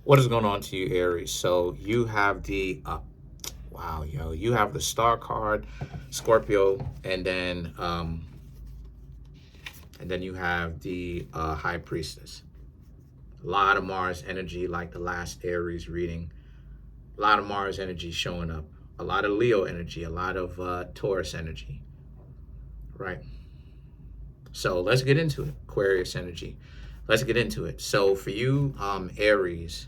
What is going on to you, Aries? So you have the wow, yo, you have the Star card, Scorpio, and then you have the High Priestess. A lot of Mars energy, like the last Aries reading. A lot of Mars energy showing up. A lot of Leo energy. A lot of Taurus energy. Right. So let's get into it. Aquarius energy. Let's get into it. So for you, Aries,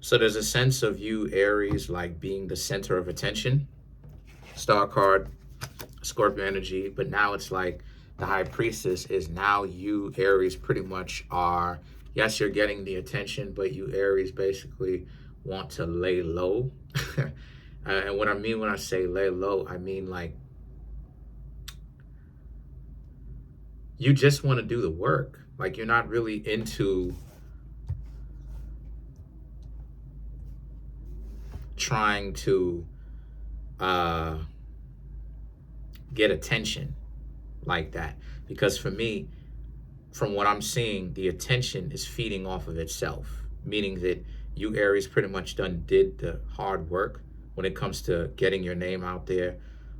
so there's a sense of you, Aries, like being the center of attention. Star card, Scorpio energy, but now it's like the High Priestess is now you, Aries, pretty much are, yes, you're getting the attention, but you, Aries, basically want to lay low. And what I mean when I say lay low, I mean like you just want to do the work. Like you're not really into trying to uh, get attention like that. Because for me, from what I'm seeing, the attention is feeding off of itself, meaning that you, Aries, pretty much did the hard work when it comes to getting your name out there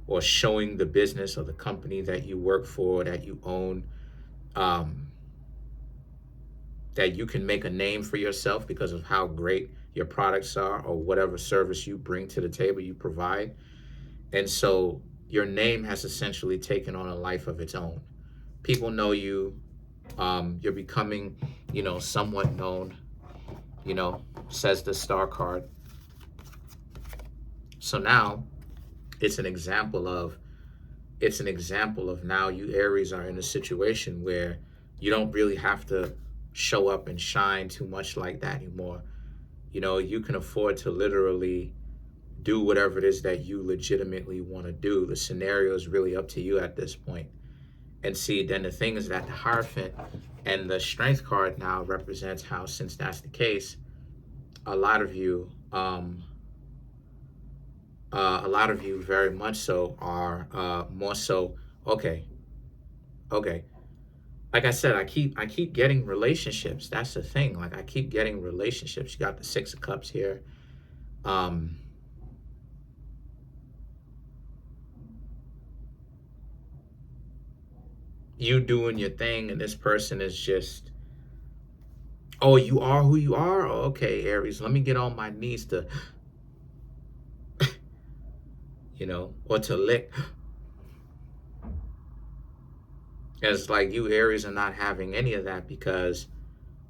or showing the business or the company that you work for, that you own, um, that you can make a name for yourself because of how great your products are or whatever service you bring to the table you provide. And so your name has essentially taken on a life of its own. People know you. You're becoming, somewhat known, says the star card. So now it's an example of now you, Aries, are in a situation where you don't really have to show up and shine too much like that anymore. You can afford to literally do whatever it is that you legitimately want to do. The scenario is really up to you at this point. And see, then the thing is that the Hierophant and the Strength card now represents how, since that's the case, a lot of you, very much so are more so. Okay, okay. Like I said, I keep getting relationships. That's the thing. Like I keep getting relationships. You got the Six of Cups here. Um, you doing your thing, and this person is just, oh, you are who you are. Oh, okay, Aries. Let me get on my knees to, or to lick. It's like you, Aries, are not having any of that because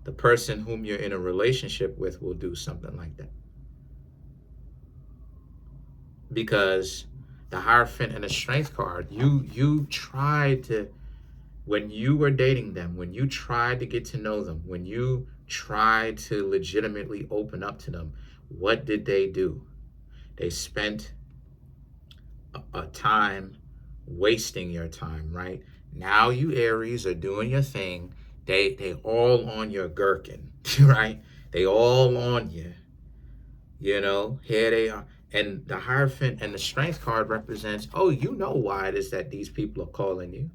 the person whom you're in a relationship with will do something like that. Because the Hierophant and the Strength card, you tried to, when you were dating them, when you tried to get to know them, when you tried to legitimately open up to them, what did they do? They spent a time wasting your time, right? Now you, Aries, are doing your thing. They all on your gherkin, right? They all on you. Here they are. And the Hierophant and the Strength card represents, oh, you know why it is that these people are calling you,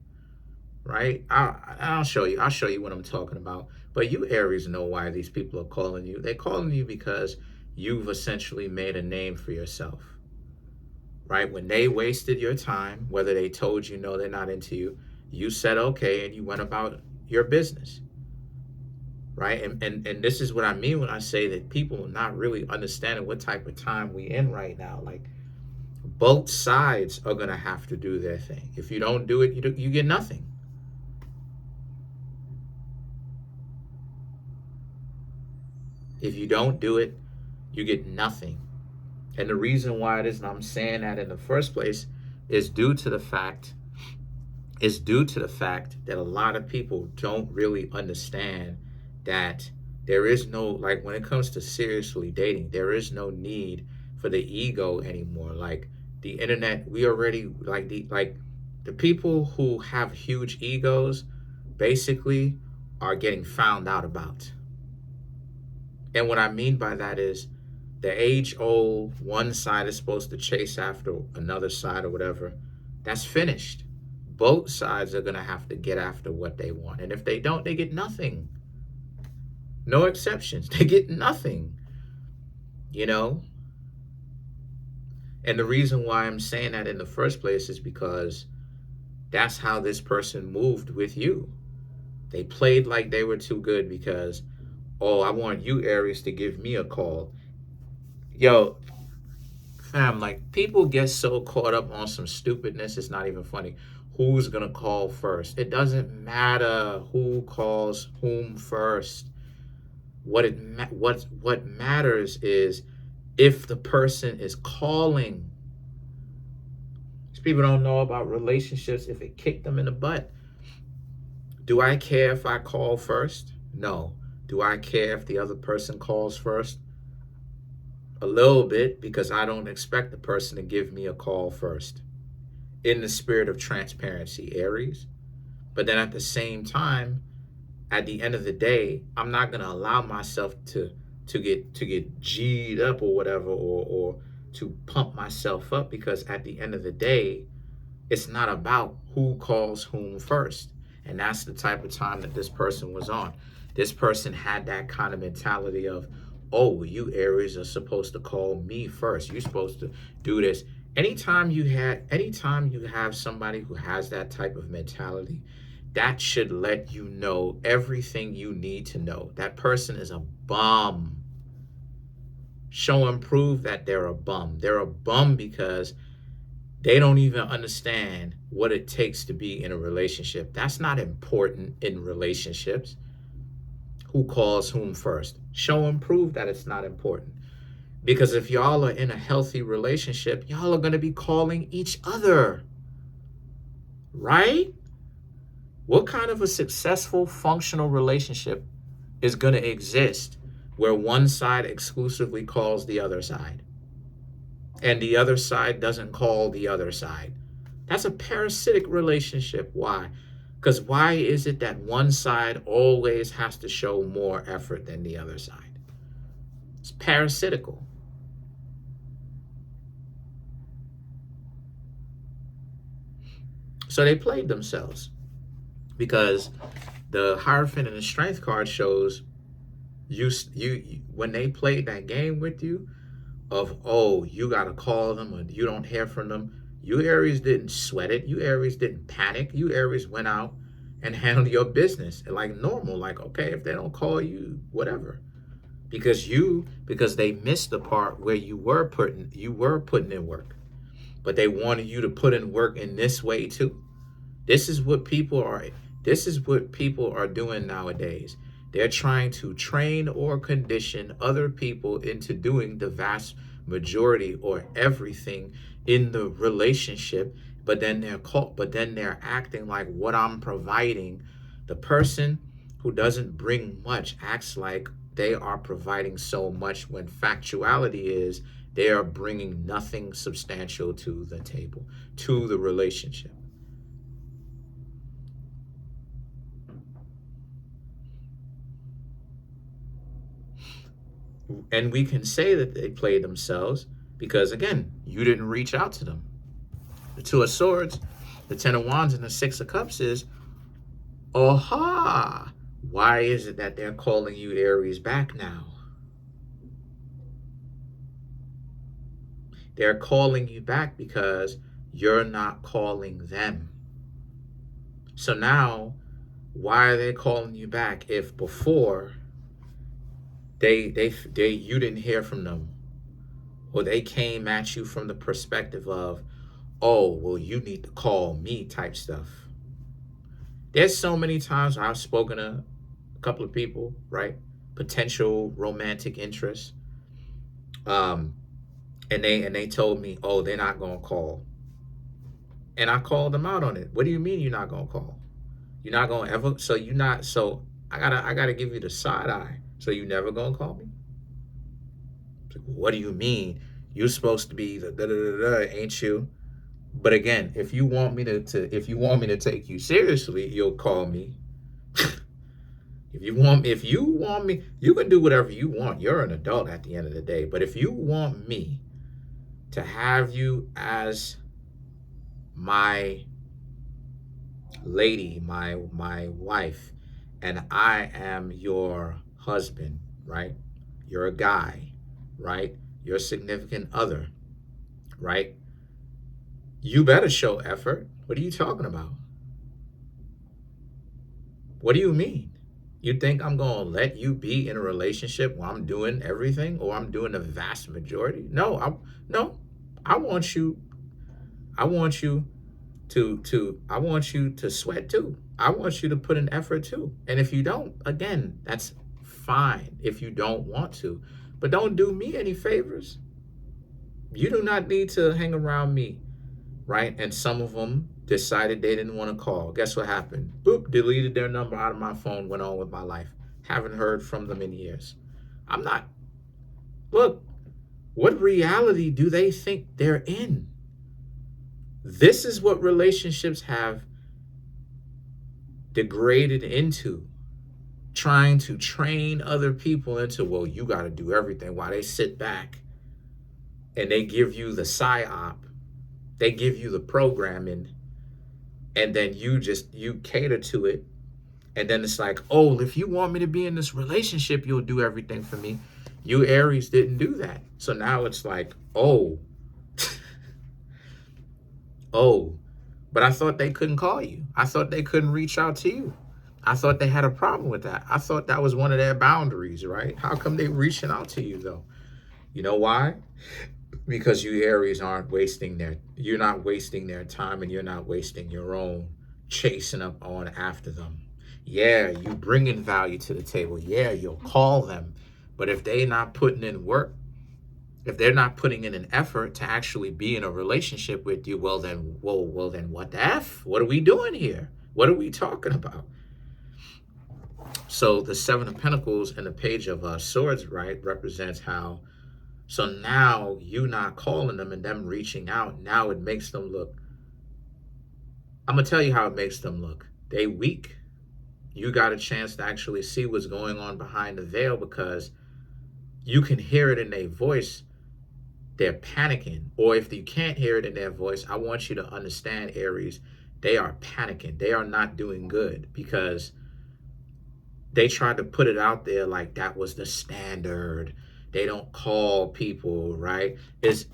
right? I'll show you. I'll show you what I'm talking about. But you, Aries, know why these people are calling you. They're calling you because you've essentially made a name for yourself, right? When they wasted your time, whether they told you no, they're not into you, you said okay and you went about your business, right? And this is what I mean when I say that people are not really understanding what type of time we in right now. Like both sides are gonna have to do their thing. If you don't do it, you get nothing. If you don't do it, you get nothing. And the reason why it is, and I'm saying that in the first place, is due to the fact that a lot of people don't really understand that there is no, like, when it comes to seriously dating, there is no need for the ego anymore. Like the internet, we already, the people who have huge egos basically are getting found out about. And what I mean by that is the age old one side is supposed to chase after another side or whatever. That's finished. Both sides are going to have to get after what they want. And if they don't, they get nothing. No exceptions. They get nothing, you know? And the reason why I'm saying that in the first place is because that's how this person moved with you. They played like they were too good because, oh, I want you, Aries, to give me a call. Yo, fam, like people get so caught up on some stupidness, it's not even funny. Who's gonna call first? It doesn't matter who calls whom first. What matters is if the person is calling. These people don't know about relationships if it kicked them in the butt. Do I care if I call first? No. Do I care if the other person calls first? A little bit, because I don't expect the person to give me a call first. In the spirit of transparency, Aries. But then at the same time, at the end of the day, I'm not gonna allow myself to get G'd up or whatever, or to pump myself up, because at the end of the day, it's not about who calls whom first. And that's the type of time that this person was on. This person had that kind of mentality of, oh, you Aries are supposed to call me first. You're supposed to do this. Anytime you have somebody who has that type of mentality, that should let you know everything you need to know. That person is a bum. Show and prove that they're a bum. They're a bum because they don't even understand what it takes to be in a relationship. That's not important in relationships. Who calls whom first? Show and prove that it's not important. Because if y'all are in a healthy relationship, y'all are going to be calling each other. Right? What kind of a successful, functional relationship is going to exist where one side exclusively calls the other side and the other side doesn't call the other side? That's a parasitic relationship. Why? Because why is it that one side always has to show more effort than the other side? It's parasitical. So they played themselves, because the Hierophant and the Strength card shows you when they played that game with you of, oh, you got to call them or you don't hear from them. You Aries didn't sweat it. You Aries didn't panic. You Aries went out and handled your business like normal. Like, okay, if they don't call you, whatever. Because they missed the part where you were putting in work. But they wanted you to put in work in this way too. This is what people are doing nowadays. They're trying to train or condition other people into doing the vast majority or everything in the relationship, but then they're acting like what I'm providing. The person who doesn't bring much acts like they are providing so much, when factuality is they are bringing nothing substantial to the table, to the relationship. And we can say that they played themselves because, again, you didn't reach out to them. The Two of Swords, the Ten of Wands, and the Six of Cups is, aha, why is it that they're calling you Aries back now? They're calling you back because you're not calling them. So now, why are they calling you back if before you didn't hear from them, or they came at you from the perspective of, oh, well, you need to call me type stuff? There's so many times I've spoken to a couple of people, right? Potential romantic interests. And they told me, oh, they're not gonna call. And I called them out on it. What do you mean you're not gonna call? You're not gonna ever, so I gotta give you the side eye. So you never gonna call me? Like, what do you mean? You're supposed to be the da-da-da-da, ain't you? But again, if you want me to take you seriously, you'll call me. If you want me, you can do whatever you want. You're an adult at the end of the day. But if you want me to have you as my lady, my wife, and I am your husband, right? You're a guy, right? You're a significant other, right? You better show effort. What are you talking about? What do you mean? You think I'm going to let you be in a relationship where I'm doing everything or I'm doing the vast majority? No. I want you I want you I want you to sweat too. I want you to put in effort too. And if you don't, again, that's fine if you don't want to. But don't do me any favors. You do not need to hang around me, right? And some of them decided they didn't want to call. Guess what happened? Boop, deleted their number out of my phone, went on with my life. Haven't heard from them in years. I'm not, look, what reality do they think they're in? This is what relationships have degraded into. Trying to train other people into, well, you got to do everything while they sit back and they give you the psyop, they give you the programming, and then you cater to it. And then it's like, oh, if you want me to be in this relationship, you'll do everything for me. You Aries didn't do that. So now it's like, oh, oh, but I thought they couldn't call you. I thought they couldn't reach out to you. I thought they had a problem with that. I thought that was one of their boundaries, right? How come they reaching out to you though? You know why? Because you Aries you're not wasting their time, and you're not wasting your own chasing up on after them. Yeah, you bringing value to the table. Yeah, you'll call them. But if they're not putting in work, if they're not putting in an effort to actually be in a relationship with you, well then what the F? What are we doing here? What are we talking about? So the Seven of Pentacles and the Page of Swords, right, represents how, so now you not calling them and them reaching out, now it makes them look, I'm going to tell you how it makes them look. They weak. You got a chance to actually see what's going on behind the veil, because you can hear it in their voice. They're panicking. Or if you can't hear it in their voice, I want you to understand, Aries, they are panicking. They are not doing good, because they tried to put it out there like that was the standard. They don't call people, right? It's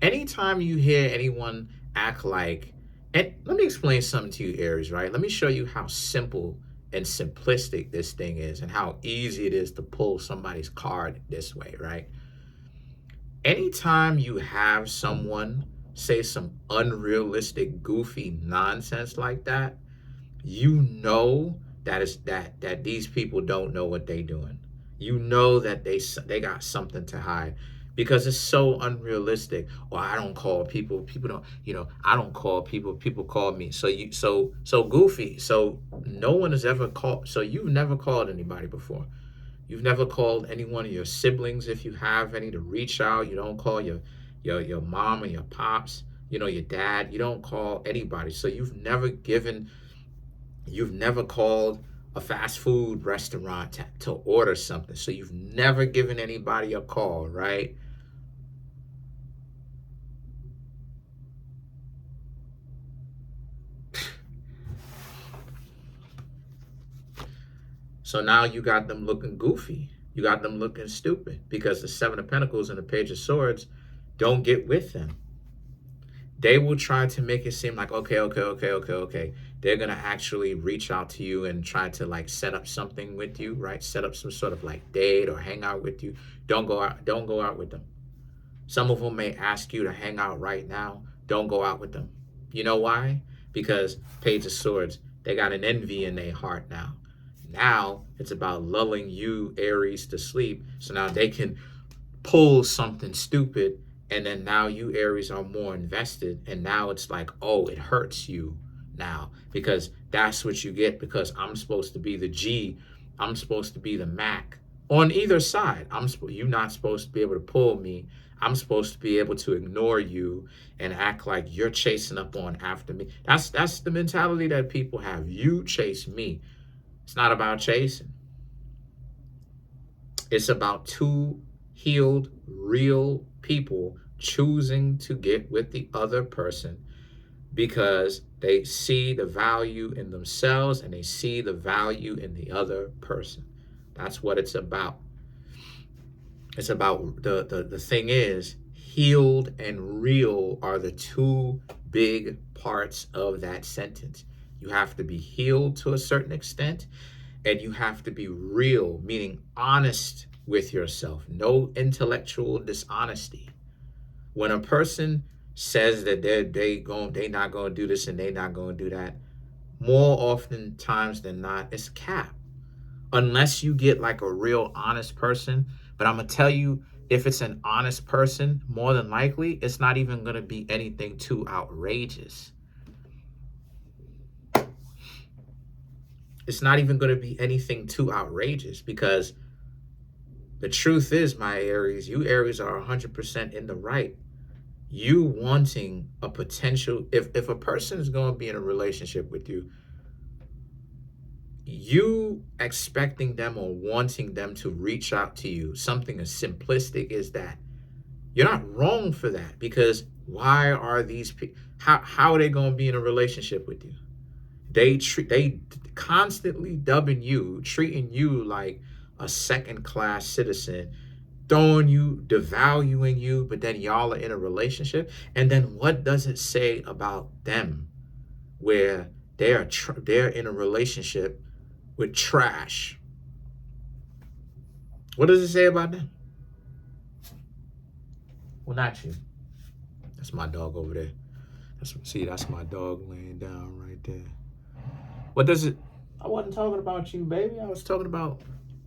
anytime you hear anyone act like, and let me explain something to you, Aries, right? Let me show you how simple and simplistic this thing is and how easy it is to pull somebody's card this way, right? Anytime you have someone say some unrealistic, goofy nonsense like that, you know that these people don't know what they're doing. You know that they got something to hide, because it's so unrealistic. Or I don't call people. People don't. I don't call people. People call me. So goofy. So no one has ever called. So you've never called anybody before. You've never called any one of your siblings, if you have any, to reach out. You don't call your mom or your pops. Your dad. You don't call anybody. So you've never called a fast food restaurant to order something. So you've never given anybody a call, right? So now you got them looking goofy. You got them looking stupid, because the Seven of Pentacles and the Page of Swords don't get with them. They will try to make it seem like, okay. They're going to actually reach out to you and try to like set up something with you, right? Set up some sort of like date or hang out with you. Don't go out with them. Some of them may ask you to hang out right now. Don't go out with them. You know why? Because Page of Swords, they got an envy in their heart now. Now it's about lulling you, Aries, to sleep. So now they can pull something stupid, and then now you Aries are more invested, and now it's like, oh, it hurts you now, because that's what you get, because I'm supposed to be the G, I'm supposed to be the Mac on either side. You're not supposed to be able to pull me. I'm supposed to be able to ignore you and act like you're chasing up on after me. That's the mentality that people have. You chase me. It's not about chasing. It's about two healed, real people choosing to get with the other person because they see the value in themselves and they see the value in the other person. That's what it's about. It's about the thing is, healed and real are the two big parts of that sentence. You have to be healed to a certain extent, and you have to be real, meaning honest with yourself. No intellectual dishonesty. When a person says that they not gonna do this and they not gonna do that, more often times than not, it's cap. Unless you get like a real honest person. But I'm gonna tell you, if it's an honest person, more than likely, it's not even gonna be anything too outrageous. It's not even gonna be anything too outrageous, because the truth is, my Aries, you Aries are 100% in the right. You wanting a potential, if a person is going to be in a relationship with you, you expecting them or wanting them to reach out to you, something as simplistic as that, you're not wrong for that. Because why are these people, how are they going to be in a relationship with you? They constantly dubbing you, treating you like a second class citizen, throwing you, devaluing you, but then y'all are in a relationship. And then what does it say about them where they're in a relationship with trash? What does it say about them? Well, not you. That's my dog over there. That's my dog laying down right there. What does it? I wasn't talking about you, baby. I was talking about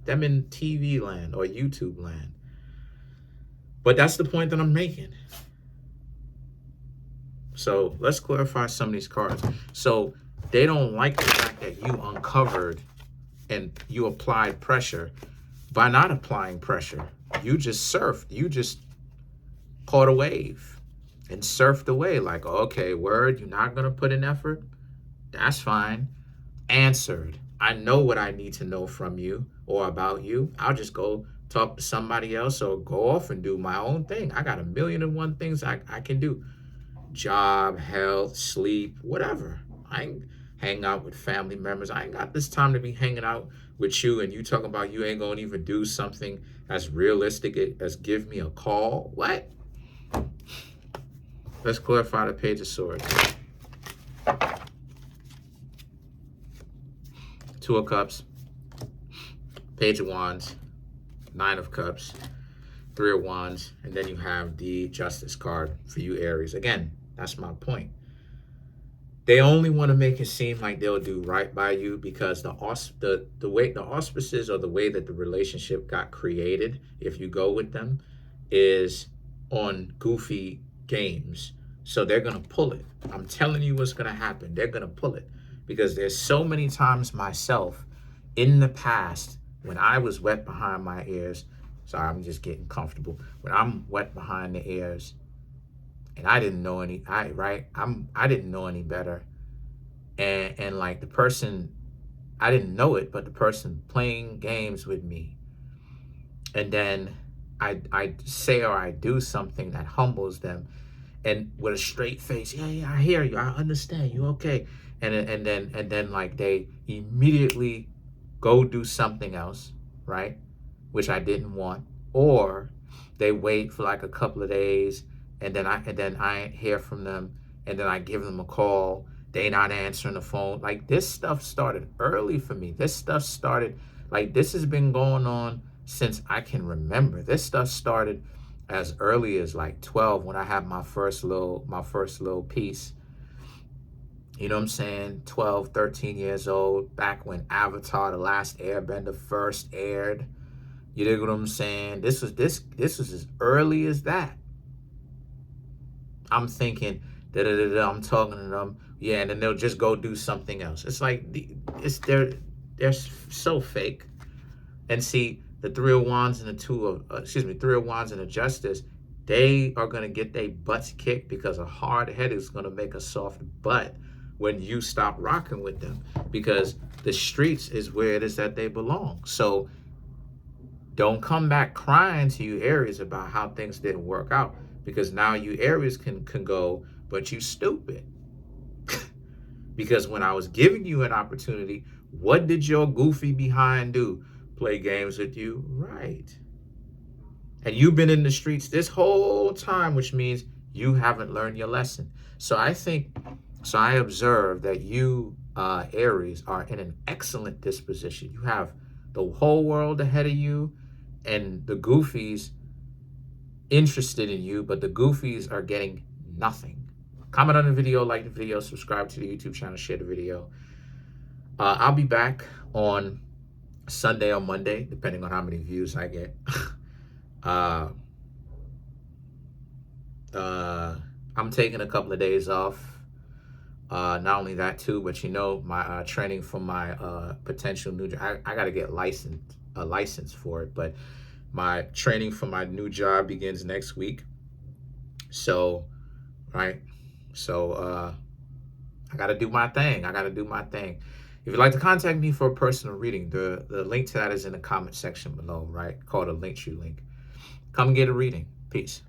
them in TV land or YouTube land. But that's the point that I'm making. So let's clarify some of these cards. So they don't like the fact that you uncovered and you applied pressure. By not applying pressure, you just surfed. You just caught a wave and surfed away. Like, okay, word, you're not going to put in effort? That's fine. Answered. I know what I need to know from you or about you. I'll just go talk to somebody else or go off and do my own thing. I got 1,000,001 things I can do. Job, health, sleep, whatever. I ain't hang out with family members. I ain't got this time to be hanging out with you and you talking about you ain't gonna even do something as realistic as give me a call. What? Let's clarify the Page of Swords. Two of Cups, Page of Wands, Nine of Cups, Three of Wands, and then you have the Justice card for you Aries. Again, that's my point. They only want to make it seem like they'll do right by you because the way the auspices or the way that the relationship got created, if you go with them, is on goofy games. So they're gonna pull it. I'm telling you what's gonna happen. They're gonna pull it. Because there's so many times myself in the past when I was wet behind my ears. Sorry, I'm just getting comfortable. When I'm wet behind the ears and I didn't know any, I didn't know any better. And like the person, I didn't know it, but the person playing games with me. And then I say or I do something that humbles them, and with a straight face, yeah, I hear you, I understand you, okay. And then like they immediately go do something else, right? Which I didn't want. Or they wait for like a couple of days and then I ain't hear from them, and then I give them a call, they not answering the phone. Like this stuff started early for me. This stuff started, like this has been going on since I can remember. This stuff started as early as like 12 when I had my first little piece. You know what I'm saying? 12, 13 years old, back when Avatar, The Last Airbender first aired. You dig what I'm saying? This was as early as that. I'm thinking, I'm talking to them, yeah, and then they'll just go do something else. It's like, they're so fake. And see, the Three of Wands and Three of Wands and the Justice, they are going to get their butts kicked because a hard head is going to make a soft butt when you stop rocking with them, because the streets is where it is that they belong. So don't come back crying to you Aries about how things didn't work out, because now you Aries can go, but you stupid. Because when I was giving you an opportunity, what did your goofy behind do? Play games with you? Right. And you've been in the streets this whole time, which means you haven't learned your lesson. So I observe that you, Aries, are in an excellent disposition. You have the whole world ahead of you, and the goofies interested in you, but the goofies are getting nothing. Comment on the video, like the video, subscribe to the YouTube channel, share the video. I'll be back on Sunday or Monday, depending on how many views I get. I'm taking a couple of days off. Not only that too, but my training for my potential new job, I got to get a license for it, but my training for my new job begins next week. So, right. So, I got to do my thing. If you'd like to contact me for a personal reading, the link to that is in the comment section below, right? Called a Linktree link. Come get a reading. Peace.